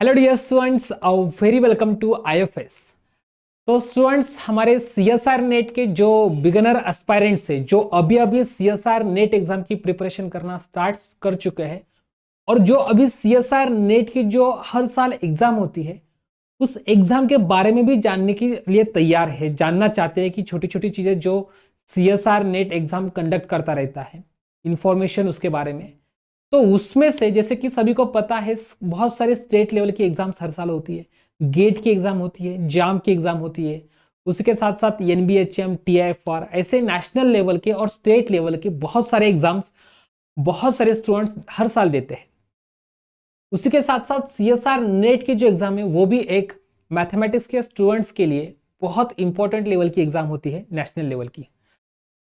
Hello dear students, very welcome to IFS. तो students, हमारे CSIR NET के जो बिगनर एस्पायरेंट्स है, जो अभी अभी सीएसआर नेट एग्जाम की प्रिपरेशन करना स्टार्ट कर चुके हैं और जो अभी सीएसआर नेट की जो हर साल एग्जाम होती है उस एग्जाम के बारे में भी जानने के लिए तैयार है, जानना चाहते हैं कि छोटी छोटी चीजें जो सीएसआर नेट एग्जाम कंडक्ट करता रहता है, इंफॉर्मेशन उसके बारे में। तो उसमें से जैसे कि सभी को पता है, बहुत सारे स्टेट लेवल की एग्जाम्स हर साल होती है, गेट की एग्जाम होती है, जाम की एग्जाम होती है, उसके साथ साथ एनबीएचएम, टीआईएफआर, ऐसे नेशनल लेवल के और स्टेट लेवल के बहुत सारे एग्जाम्स बहुत सारे स्टूडेंट्स हर साल देते हैं। उसी के साथ साथ सीएसआर नेट की जो एग्जाम है वो भी एक मैथमेटिक्स के स्टूडेंट्स के लिए बहुत इंपॉर्टेंट लेवल की एग्जाम होती है, नेशनल लेवल की।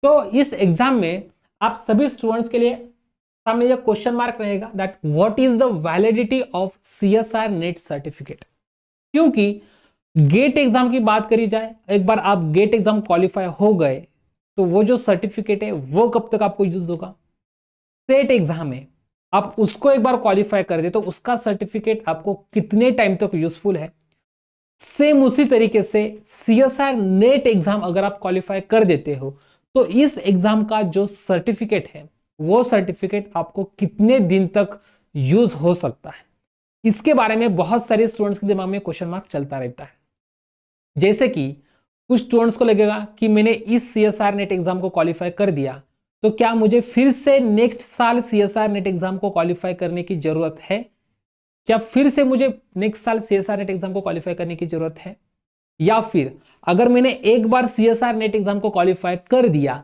तो इस एग्जाम में आप सभी स्टूडेंट्स के लिए सामने यह क्वेश्चन मार्क रहेगा that what is the validity of CSR net certificate. क्योंकि गेट एग्जाम की बात करी जाए, एक बार आप गेट एग्जाम क्वालिफाई हो गए तो वो जो सर्टिफिकेट है वो कब तक आपको यूज होगा। सेट एग्जाम में आप उसको एक बार क्वालिफाई कर दे तो उसका सर्टिफिकेट आपको कितने टाइम तक यूजफुल है। सेम उसी तरीके से सीएसआर नेट एग्जाम अगर आप क्वालिफाई कर देते हो तो इस एग्जाम का जो सर्टिफिकेट है वो सर्टिफिकेट आपको कितने दिन तक यूज हो सकता है, इसके बारे में बहुत सारे स्टूडेंट्स के दिमाग में क्वेश्चन मार्क चलता रहता है। जैसे कि कुछ स्टूडेंट्स को लगेगा कि मैंने इस सीएसआर नेट एग्जाम को क्वालिफाई कर दिया तो क्या मुझे फिर से नेक्स्ट साल सीएसआर नेट एग्जाम को क्वालिफाई करने की जरूरत है, क्या फिर से मुझे नेक्स्ट साल सीएसआर नेट एग्जाम को क्वालिफाई करने की जरूरत है, या फिर अगर मैंने एक बार सीएसआर नेट एग्जाम को क्वालिफाई कर दिया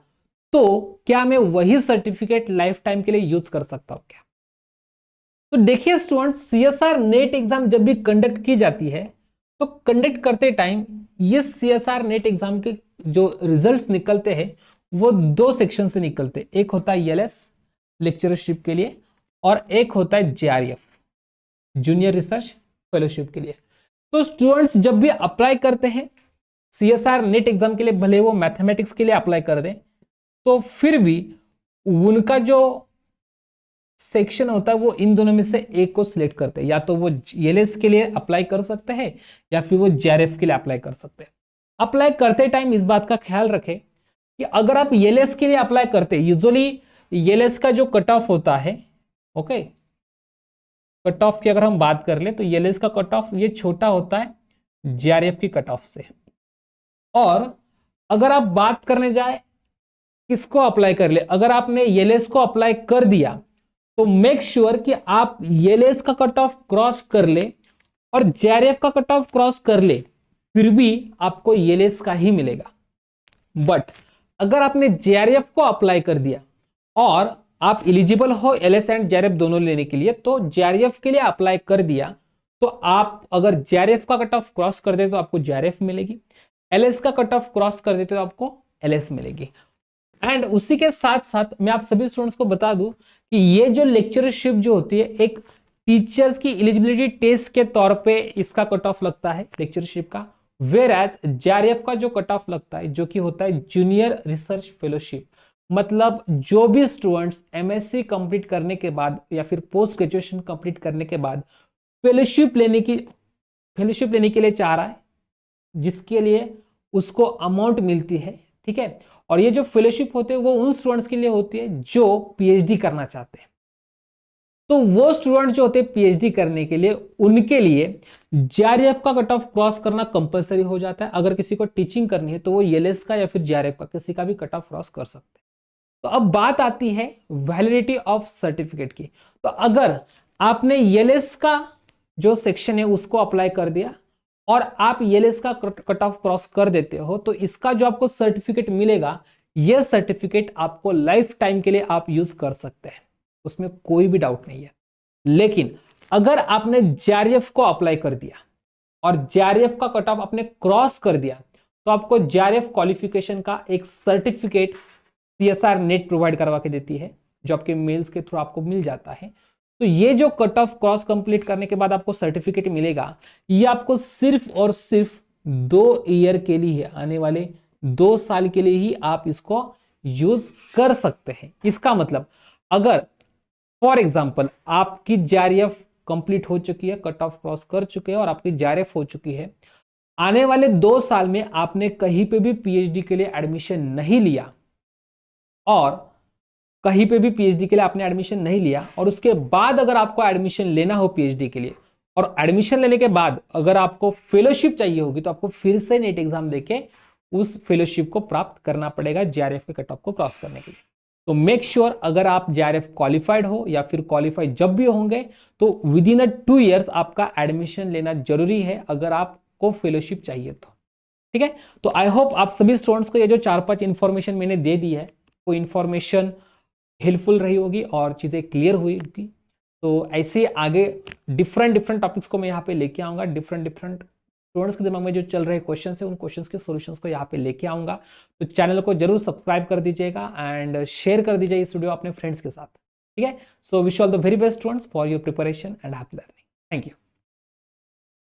तो क्या मैं वही सर्टिफिकेट लाइफ टाइम के लिए यूज कर सकता हूं क्या। तो देखिए स्टूडेंट्स, सीएसआर नेट एग्जाम जब भी कंडक्ट की जाती है तो कंडक्ट करते टाइम ये सीएसआर नेट एग्जाम के जो रिजल्ट्स निकलते हैं वो दो सेक्शन से निकलते हैं। एक होता है एलएस लेक्चरशिप के लिए और एक होता है जेआरएफ जूनियर रिसर्च फेलोशिप के लिए। तो स्टूडेंट्स जब भी अप्लाई करते हैं सीएसआर नेट एग्जाम के लिए, भले वो मैथमेटिक्स के लिए अप्लाई कर दें, तो फिर भी उनका जो सेक्शन होता है वो इन दोनों में से एक को सिलेक्ट करते हैं, या तो वो एलएस के लिए अप्लाई कर सकते हैं या फिर वो जेआरएफ के लिए अप्लाई कर सकते हैं। अप्लाई करते टाइम इस बात का ख्याल रखें कि अगर आप एलएस के लिए अप्लाई करते हैं, यूजुअली एलएस का जो कट ऑफ होता है, ओके, कट ऑफ की अगर हम बात कर ले तो एलएस का कट ऑफ ये छोटा होता है जेआरएफ की कट ऑफ से। और अगर आप बात करने जाए किसको अप्लाई कर ले, अगर आपने एलएस को अप्लाई कर दिया तो मेक श्योर कि आप एलएस का कट ऑफ क्रॉस कर ले और जेआरएफ का कट ऑफ क्रॉस कर ले, फिर भी आपको एलएस का ही मिलेगा। बट अगर आपने जेआरएफ को अप्लाई कर दिया और आप एलिजिबल हो एलएस एंड जेआरएफ दोनों लेने के लिए, तो जेआरएफ के लिए अप्लाई कर दिया तो आप अगर जेआरएफ का कट ऑफ क्रॉस कर दे तो आपको जेआरएफ मिलेगी, एलएस का कट ऑफ क्रॉस कर देते तो आपको एलएस मिलेगी। एंड उसी के साथ साथ मैं आप सभी स्टूडेंट्स को बता दूं कि ये जो लेक्चरशिप जो होती है एक टीचर्स की एलिजिबिलिटी टेस्ट के तौर पे इसका कट ऑफ लगता है लेक्चरशिप का, वेयर एज जेआरएफ का जो कट ऑफ लगता है जो कि होता है जूनियर रिसर्च फेलोशिप। मतलब जो भी स्टूडेंट्स एमएससी कंप्लीट करने के बाद या फिर पोस्ट ग्रेजुएशन कंप्लीट करने के बाद फेलोशिप लेने के लिए चाह रहा है, जिसके लिए उसको अमाउंट मिलती है, ठीक है। और ये जो फेलोशिप होते हैं वो उन स्टूडेंट्स के लिए होती है जो पीएचडी करना चाहते हैं। तो वो स्टूडेंट जो होते हैं पीएचडी करने के लिए, उनके लिए जेआरएफ का कट ऑफ क्रॉस करना कंपलसरी हो जाता है। अगर किसी को टीचिंग करनी है तो वो एलएस का या फिर जेआरएफ का किसी का भी कट ऑफ क्रॉस कर सकते हैं। तो अब बात आती है वैलिडिटी ऑफ सर्टिफिकेट की। तो अगर आपने एलएस का जो सेक्शन है उसको अप्लाई कर दिया और आप एलएस का कट ऑफ क्रॉस कर देते हो तो इसका जो आपको सर्टिफिकेट मिलेगा, यह सर्टिफिकेट आपको लाइफ टाइम के लिए आप यूज कर सकते हैं, उसमें कोई भी डाउट नहीं है। लेकिन अगर आपने जेआरएफ को अप्लाई कर दिया और जेआरएफ का कट ऑफ आपने क्रॉस कर दिया तो आपको जेआरएफ क्वालिफिकेशन का एक सर्टिफिकेट सीएसआर नेट प्रोवाइड करवा के देती है, जो आपके मेल्स के थ्रू आपको मिल जाता है। तो ये जो कट ऑफ क्रॉस कंप्लीट करने के बाद आपको सर्टिफिकेट मिलेगा, ये आपको सिर्फ और सिर्फ 2 ईयर के लिए, आने वाले 2 साल के लिए ही आप इसको यूज कर सकते हैं। इसका मतलब अगर फॉर एग्जाम्पल आपकी जेआरएफ कंप्लीट हो चुकी है, कट ऑफ क्रॉस कर चुके हैं और आपकी जेआरएफ हो चुकी है, आने वाले 2 साल में आपने कहीं पे भी पीएचडी के लिए एडमिशन नहीं लिया और कहीं पे भी पीएचडी के लिए आपने एडमिशन नहीं लिया और उसके बाद अगर आपको एडमिशन लेना हो पीएचडी के लिए और एडमिशन लेने के बाद अगर आपको फेलोशिप चाहिए होगी तो आपको फिर से नेट एग्जाम देके उस फेलोशिप को प्राप्त करना पड़ेगा जेआरएफ के कट ऑफ को क्रॉस करने के लिए। तो मेक श्योर अगर आप जेआरएफ क्वालिफाइड हो या फिर क्वालिफाई जब भी होंगे तो विद इन 2 ईयर्स आपका एडमिशन लेना जरूरी है अगर आपको फेलोशिप चाहिए तो। ठीक है, तो आई होप आप सभी स्टूडेंट्स को ये जो 4-5 इंफॉर्मेशन मैंने दे दी है वो इंफॉर्मेशन हेल्पफुल रही होगी और चीजें क्लियर हुई होगी। तो ऐसे आगे डिफरेंट टॉपिक्स को मैं यहाँ पे लेके आऊंगा, डिफरेंट स्टूडेंट्स के दिमाग में जो चल रहे क्वेश्चंस है उन क्वेश्चंस के सॉल्यूशंस को यहाँ पे लेके आऊंगा। तो चैनल को जरूर सब्सक्राइब कर दीजिएगा एंड शेयर कर दीजिए इस वीडियो अपने फ्रेंड्स के साथ। ठीक है, so wish all the very best students for your preparation and happy learning. Thank you.